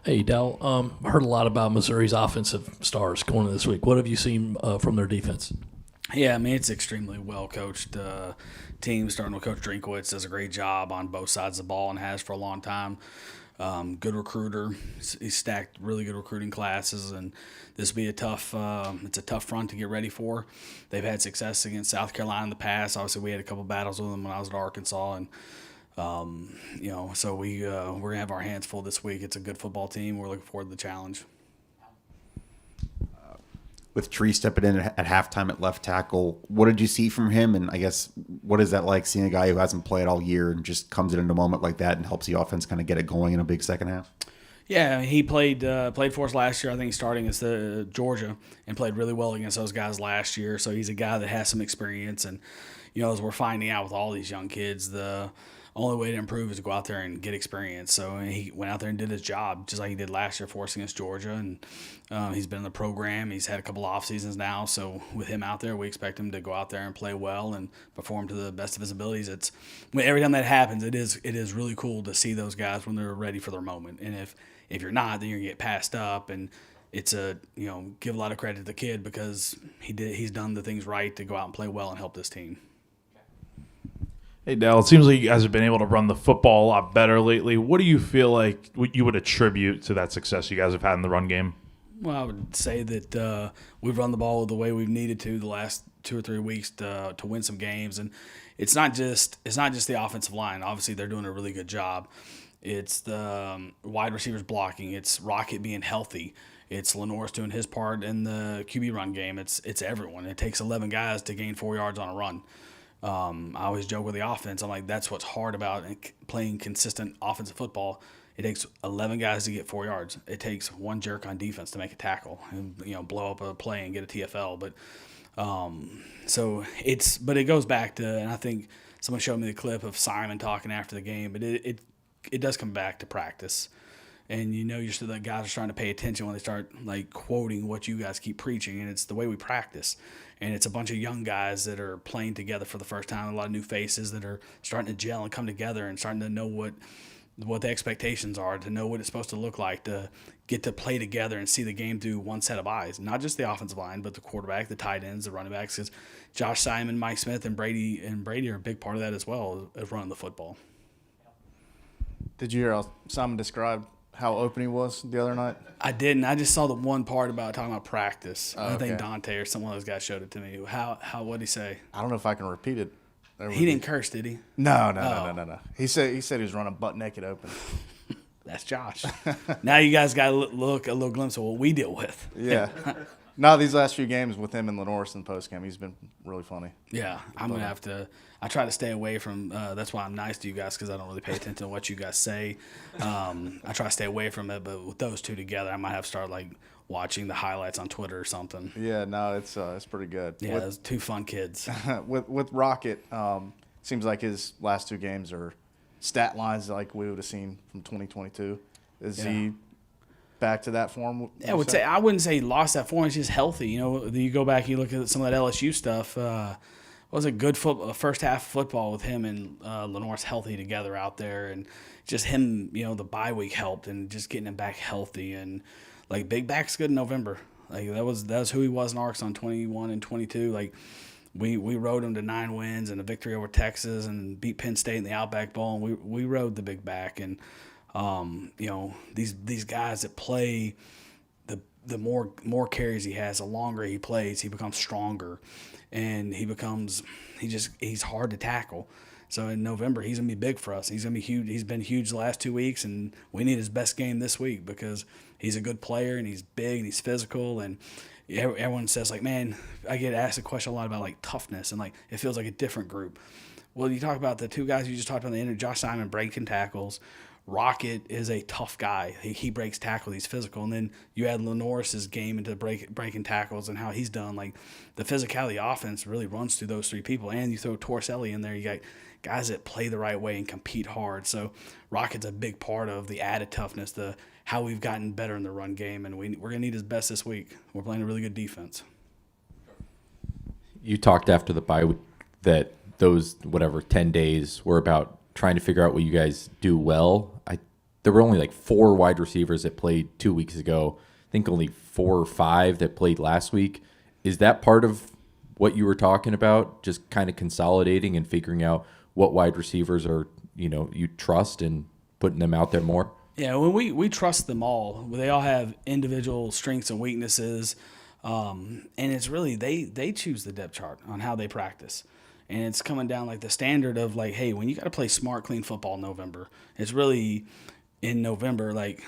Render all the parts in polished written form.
Hey, Dowell. Heard a lot about Missouri's offensive stars going into this week. What have you seen from their defense? Yeah, I mean, it's extremely well coached team. Starting with Coach Drinkwitz does a great job on both sides of the ball and has for a long time. Good recruiter. He's stacked really good recruiting classes, and this will be it's a tough front to get ready for. They've had success against South Carolina in the past. Obviously, we had a couple battles with them when I was at Arkansas, and so we're gonna have our hands full this week. It's a good football team. We're looking forward to the challenge. With Tree stepping in at halftime at left tackle, what did you see from him? And I guess, what is that like seeing a guy who hasn't played all year and just comes in a moment like that and helps the offense kind of get it going in a big second half? Yeah, he played for us last year. I think he's starting against Georgia and played really well against those guys last year. So he's a guy that has some experience. And, as we're finding out with all these young kids, the only way to improve is to go out there and get experience. So he went out there and did his job just like he did last year for us against Georgia. And he's been in the program. He's had a couple off seasons now. So with him out there, we expect him to go out there and play well and perform to the best of his abilities. Every time that happens, it is really cool to see those guys when they're ready for their moment. And if you're not, then you're gonna get passed up. And it's give a lot of credit to the kid because he's done the things right to go out and play well and help this team. Hey, Dal, it seems like you guys have been able to run the football a lot better lately. What do you feel like you would attribute to that success you guys have had in the run game? Well, I would say that we've run the ball the way we've needed to the last 2 or 3 weeks to win some games, and it's not just the offensive line. Obviously, they're doing a really good job. It's the wide receivers blocking. It's Rocket being healthy. It's Lenore's doing his part in the QB run game. It's everyone. It takes 11 guys to gain 4 yards on a run. I always joke with the offense. I'm like, that's what's hard about playing consistent offensive football. It takes 11 guys to get 4 yards. It takes one jerk on defense to make a tackle and blow up a play and get a TFL. But but it goes back to, and I think someone showed me the clip of Simon talking after the game. But it does come back to practice. And you're still the guys are starting to pay attention when they start like quoting what you guys keep preaching, and it's the way we practice. And it's a bunch of young guys that are playing together for the first time, a lot of new faces that are starting to gel and come together and starting to know what the expectations are, to know what it's supposed to look like, to get to play together and see the game through one set of eyes. Not just the offensive line, but the quarterback, the tight ends, the running backs. Because Josh Simon, Mike Smith, and Brady are a big part of that as well as running the football. Did you hear how Simon described how open he was the other night? I didn't. I just saw the one part about talking about practice. Oh, I think okay. Dante or some of those guys showed it to me. What did he say? I don't know if I can repeat it. He didn't curse, did he? No. He said he was running butt naked open. That's Josh. Now you guys got a little glimpse of what we deal with. Yeah. No, these last few games with him and Lenore in the postgame, he's been really funny. Yeah, I'm going to have to – I try to stay away from that's why I'm nice to you guys because I don't really pay attention to what you guys say. I try to stay away from it, but with those two together, I might have to start, like, watching the highlights on Twitter or something. Yeah, no, it's pretty good. Yeah, those two fun kids. with Rocket, seems like his last 2 games are stat lines like we would have seen from 2022. Is he – back to that form? Yeah, I wouldn't say he lost that form. He's just healthy. You go back, you look at some of that LSU stuff. Was a good first half of football with him and Lenore's healthy together out there, and just him. The bye week helped, and just getting him back healthy. And like Big Back's good in November. Like that was who he was in Arkansas in 21 and 22. Like we rode him to 9 wins and a victory over Texas and beat Penn State in the Outback Bowl. And we rode the Big Back and. These guys that play, the more carries he has, the longer he plays, he becomes stronger, and he's hard to tackle. So in November, he's gonna be big for us. He's gonna be huge. He's been huge the last 2 weeks, and we need his best game this week because he's a good player and he's big and he's physical. And everyone says like, man, I get asked a question a lot about like toughness and like it feels like a different group. Well, you talk about the 2 guys you just talked about in the interview, Josh Simon breaking tackles. Rocket is a tough guy. He breaks tackles. He's physical. And then you add Lenore's game into breaking tackles and how he's done. Like the physicality of the offense really runs through those 3 people. And you throw Torselli in there. You got guys that play the right way and compete hard. So Rocket's a big part of the added toughness, how we've gotten better in the run game. And we're going to need his best this week. We're playing a really good defense. You talked after the bye week that those 10 days were about trying to figure out what you guys do well. I there were only like 4 wide receivers that played 2 weeks ago. I think only 4 or 5 that played last week. Is that part of what you were talking about? Just kind of consolidating and figuring out what wide receivers are, you trust and putting them out there more? Yeah, when we trust them all. They all have individual strengths and weaknesses, and it's really they choose the depth chart on how they practice, and it's coming down like the standard of like, hey, when you got to play smart, clean football in November, it's really in November like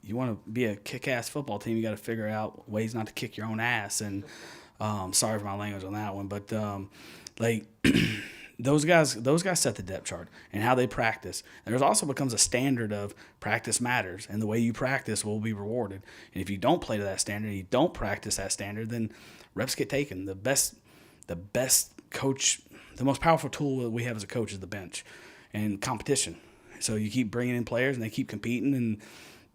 you want to be a kick-ass football team, you got to figure out ways not to kick your own ass. And sorry for my language on that one, but like. Those guys set the depth chart and how they practice. And there's also becomes a standard of practice matters, and the way you practice will be rewarded. And if you don't play to that standard, you don't practice that standard, then reps get taken. The best coach, the most powerful tool that we have as a coach is the bench and competition. So you keep bringing in players, and they keep competing, and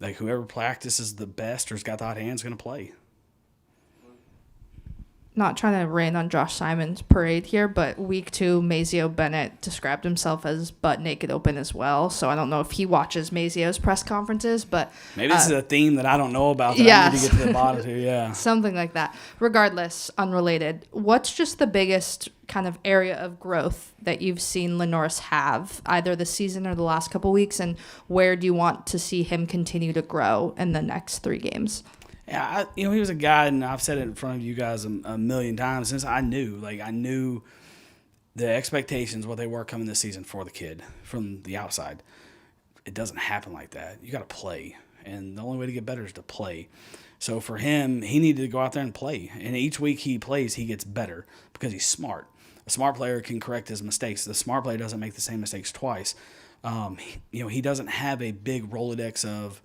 like whoever practices the best or has got the hot hands is going to play. Not trying to rain on Josh Simon's parade here, but week 2, Mazeo Bennett described himself as butt naked open as well. So I don't know if he watches Mazeo's press conferences, but maybe this is a theme that I don't know about that I need to get to the bottom to. Yeah, something like that. Regardless, unrelated. What's just the biggest kind of area of growth that you've seen Lenoris have, either this season or the last couple weeks, and where do you want to see him continue to grow in the next 3 games? Yeah, he was a guy, and I've said it in front of you guys a million times since I knew the expectations, what they were coming this season for the kid from the outside. It doesn't happen like that. You got to play, and the only way to get better is to play. So for him, he needed to go out there and play, and each week he plays, he gets better because he's smart. A smart player can correct his mistakes. The smart player doesn't make the same mistakes twice. He doesn't have a big Rolodex of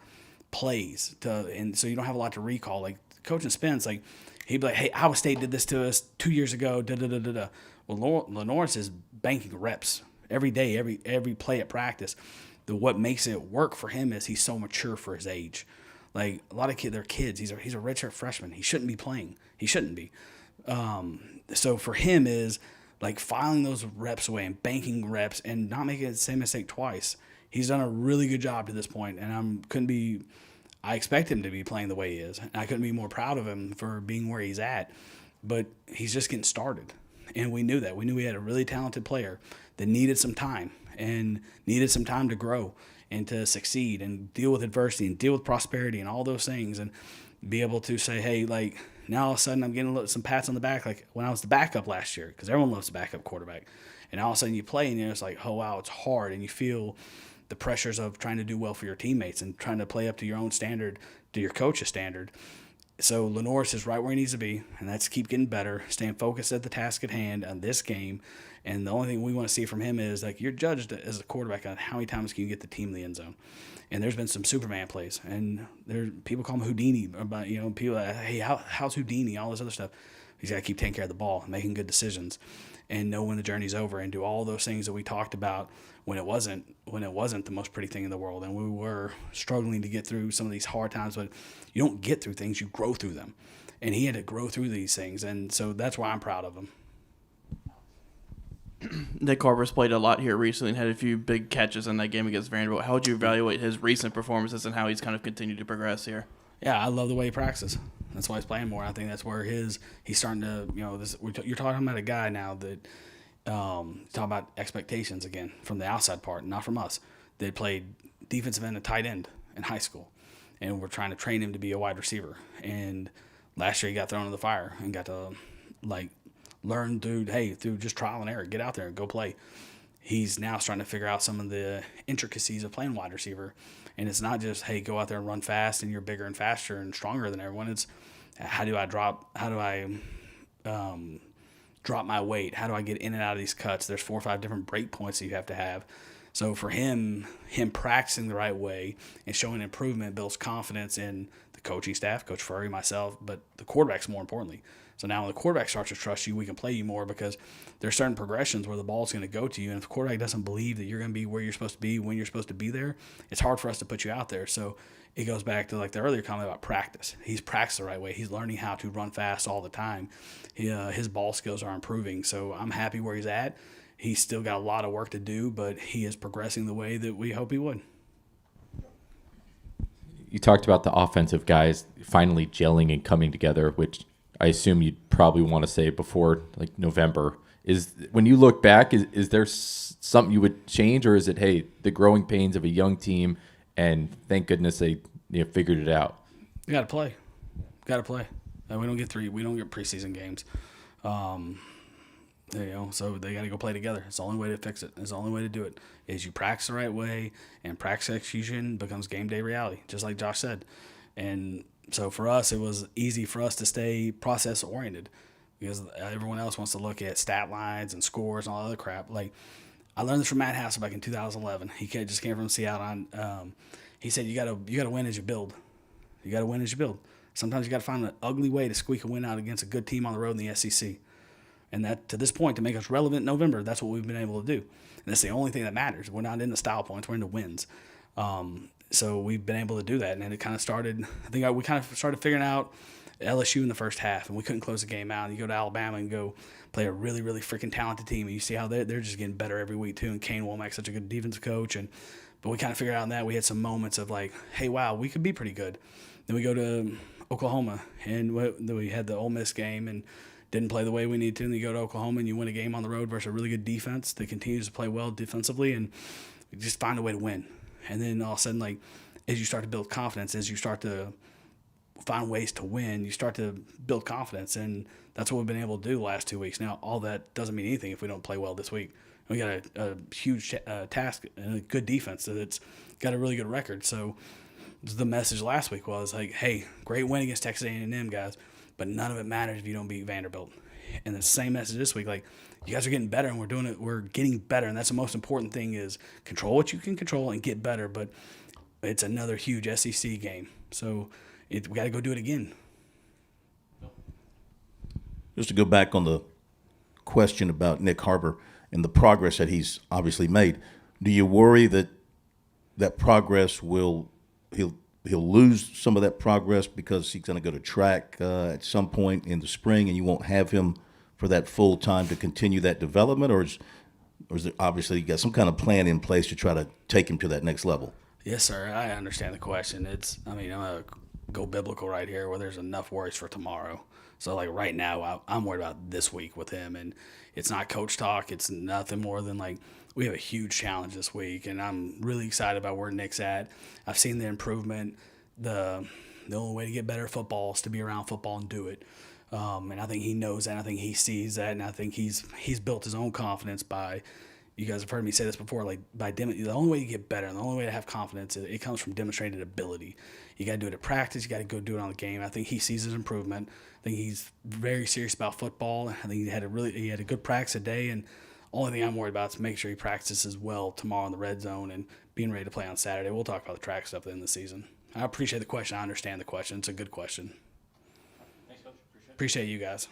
plays and so you don't have a lot to recall. Like Coach and Spence, like he'd be like, hey, Iowa State did this to us 2 years ago, da-da-da-da-da. Well, Lenoris is banking reps every day, every play at practice. What makes it work for him is he's so mature for his age. Like a lot of they're kids. He's a redshirt freshman. He shouldn't be playing. He shouldn't be. So for him is like filing those reps away and banking reps and not making the same mistake twice. He's done a really good job to this point, and I expect him to be playing the way he is. And I couldn't be more proud of him for being where he's at, but he's just getting started. And we knew that. We knew we had a really talented player that needed some time to grow and to succeed and deal with adversity and deal with prosperity and all those things, and be able to say, hey, like now all of a sudden I'm getting some pats on the back like when I was the backup last year, because everyone loves the backup quarterback. And all of a sudden you play and it's like, oh, wow, it's hard, and you feel the pressures of trying to do well for your teammates and trying to play up to your own standard, to your coach's standard. So Lenoris is right where he needs to be, and that's keep getting better, staying focused at the task at hand on this game. And the only thing we want to see from him is like you're judged as a quarterback on how many times can you get the team in the end zone. And there's been some Superman plays, and people call him Houdini. About people like, hey, how's Houdini? All this other stuff. He's got to keep taking care of the ball, making good decisions, and know when the journey's over, and do all those things that we talked about when it wasn't the most pretty thing in the world, and we were struggling to get through some of these hard times. But you don't get through things; you grow through them, and he had to grow through these things, and so that's why I'm proud of him. Nick Carver's played a lot here recently and had a few big catches in that game against Vanderbilt. How would you evaluate his recent performances and how he's kind of continued to progress here? Yeah, I love the way he practices. That's why he's playing more. I think that's where he's starting to, you're talking about a guy now that, talking about expectations again from the outside part, not from us. They played defensive end and tight end in high school, and we're trying to train him to be a wide receiver. And last year he got thrown in the fire and got to, learn through just trial and error, get out there and go play. He's now starting to figure out some of the intricacies of playing wide receiver. And it's not just, hey, go out there and run fast and you're bigger and faster and stronger than everyone. It's how do I drop my weight? How do I get in and out of these cuts? There's 4 or 5 different break points that you have to have. So for him practicing the right way and showing improvement builds confidence in the coaching staff, Coach Furry, myself, but the quarterbacks more importantly. So now when the quarterback starts to trust you, we can play you more because there's certain progressions where the ball's going to go to you. And if the quarterback doesn't believe that you're going to be where you're supposed to be when you're supposed to be there, it's hard for us to put you out there. So it goes back to the earlier comment about practice. He's practiced the right way. He's learning how to run fast all the time. His ball skills are improving. So I'm happy where he's at. He's still got a lot of work to do, but he is progressing the way that we hope he would. you talked about the offensive guys finally gelling and coming together, which I assume you'd probably want to say before like November. Is when you look back, is there something you would change, or is it, hey, the growing pains of a young team, and thank goodness they figured it out? You got to play. Got to play. We don't get preseason games. So they got to go play together. It's the only way to fix it. It's the only way to do it is you practice the right way, and practice execution becomes game day reality, just like Josh said. And so for us, it was easy for us to stay process oriented because everyone else wants to look at stat lines and scores and all that other crap. Like I learned this from Matt Hassel back in 2011. He just came from Seattle. He said you gotta win as you build. You gotta win as you build. Sometimes you gotta find an ugly way to squeak a win out against a good team on the road in the SEC. And that, to this point, to make us relevant in November, that's what we've been able to do. And that's the only thing that matters. We're not in the style points. We're in the wins. So we've been able to do that. And then it kind of started, we kind of started figuring out LSU in the first half, and we couldn't close the game out. And you go to Alabama and go play a really, really freaking talented team, and you see how they're just getting better every week, too. And Kane Womack's such a good defensive coach. But we kind of figured out in that we had some moments of like, hey, wow, we could be pretty good. Then we go to Oklahoma, and we had the Ole Miss game, and didn't play the way we need to, and you go to Oklahoma and you win a game on the road versus a really good defense that continues to play well defensively, and you just find a way to win. And then all of a sudden, like, as you start to build confidence, as you start to find ways to win, you start to build confidence, and that's what we've been able to do the last 2 weeks. Now, all that doesn't mean anything if we don't play well this week. We got a huge task and a good defense that's got a really good record. So the message last week was like, hey, great win against Texas A&M, guys, but none of it matters if you don't beat Vanderbilt. And the same message this week, like, you guys are getting better, and we're getting better, and that's the most important thing is control what you can control and get better, but it's another huge SEC game. So we got to go do it again. Just to go back on the question about Nick Harbor and the progress that he's obviously made, do you worry that that progress he'll lose some of that progress because he's going to go to track at some point in the spring, and you won't have him for that full time to continue that development, or is there obviously you got some kind of plan in place to try to take him to that next level? Yes, sir. I understand the question. I'm gonna go biblical right here, where there's enough worries for tomorrow. So like right now, I'm worried about this week with him, and it's not coach talk. It's nothing more than like, we have a huge challenge this week, and I'm really excited about where Nick's at. I've seen the improvement. The only way to get better at football is to be around football and do it. And I think he knows that, and I think he sees that, and I think he's built his own confidence by, you guys have heard me say this before, like the only way you get better and the only way to have confidence, it comes from demonstrated ability. You got to do it at practice. You got to go do it on the game. I think he sees his improvement. I think he's very serious about football. I think he had a good practice today, and only thing I'm worried about is making sure he practices well tomorrow in the red zone and being ready to play on Saturday. We'll talk about the track stuff at the end of the season. I appreciate the question. I understand the question. It's a good question. Thanks, Coach. Appreciate you guys.